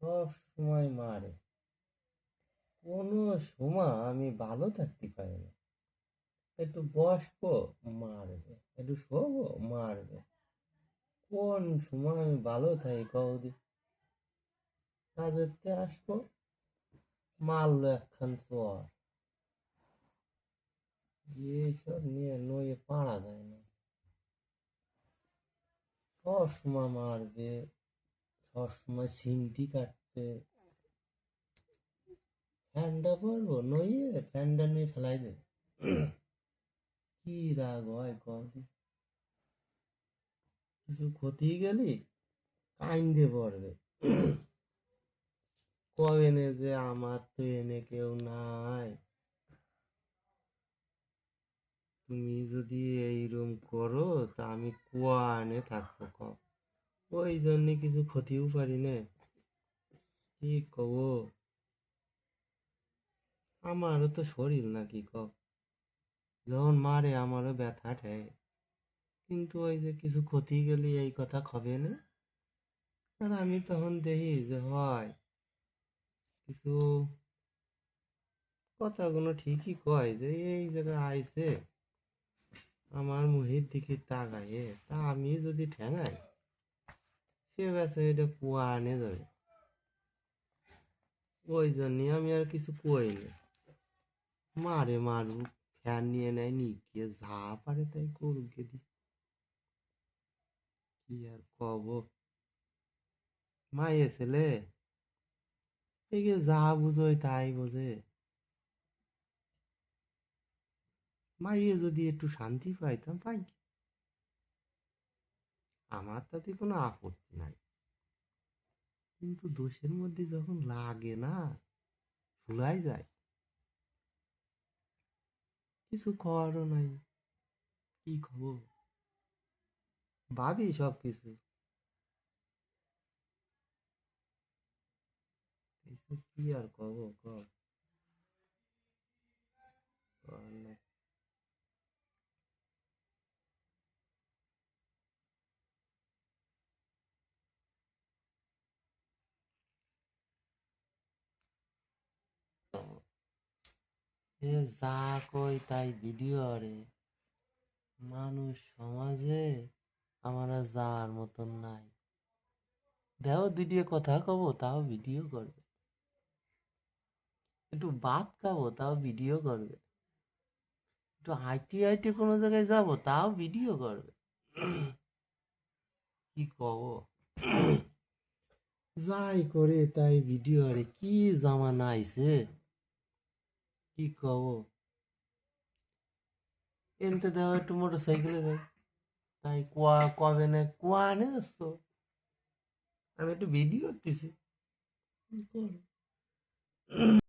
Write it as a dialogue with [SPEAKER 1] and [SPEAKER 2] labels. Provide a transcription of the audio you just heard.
[SPEAKER 1] সব সময় মারে। কোনো সময় আমি ভালো থাকতে পারি না। একটু বসবো মারবে, একটু শোবো মারবে। কোন সময় আমি ভালো থাকি কদি? কাজেতে আসবো, মারলো একখান চর। এইসব নিয়ে নইয়ে পারা যায় না। সব সময় মারবে, সব সময় সিমটি কাটবে। ফ্যানটা পরবো নইয়ে ফ্যানটা নিয়ে ফেলাই দে। কি রাগ হয় কদি? কিছু ক্ষতি গেলি কাইন্দে পড়বে। কবে নে যে আমার তো এনে কেউ নাই, তুমি যদি এইরকম করো তা আমি কুয়া আনে থাকবো কব? ওই জন্য কিছু ক্ষতিও পারি না। কি কব? আমারও তো শরীর নাকি কব? যখন মারে আমারও ব্যথা ঠেয়, কিন্তু ওই যে কিছু ক্ষতি গেলে এই কথা খবে না। আর আমি তখন দেখি যে হয় কিছু কথাগুলো ঠিকই কয় যে এই জায়গায় আইছে আমার মুহির দিকে তাকাইয়ে, তা আমি যদি ঠেঙাই সে বেছে এটা কুয়া আনে যাবে। ওই জন্যই আমি আর কিছু কই না। মারে মারুক, ফ্যান নিয়ে নেয় নিকে যা পারে তাই করুক গেদি। কি আর কব? মাইয়ে ছেলে একে যা বুঝোয় তাই বোঝে। মাইয়ে যদি একটু শান্তি পাইতাম পাই, আমার তাতে কোনো আপত্তি নাই। কিন্তু দোষের মধ্যে যখন লাগে না, ভুলাই যায়, কিছু খাওয়ারও নাই। কি খবর? ভাবি সব কিছু, কিছু কি আর কব কব? কর নাই। এ যা কই তাই ভিডিও আরে। মানুষ সমাজে আমার আর যাওয়ার মতন নাই। দেও দুটিয়ে কথা কব তাও ভিডিও করবে, একটু ভাত খাবো তাও ভিডিও করবে, একটু হাইটে হাইটে কোনো জায়গায় যাবো তাও ভিডিও করবে। কি কব? যাই করে তাই ভিডিও আরে, কি জামানা আইছে! কি কব? এনতে দেওয়া একটু মোটর সাইকেলে যাই, তাই কুয়া কবে না কুয়া আনে আসতো, আমি একটু ভিডিও করতেছি।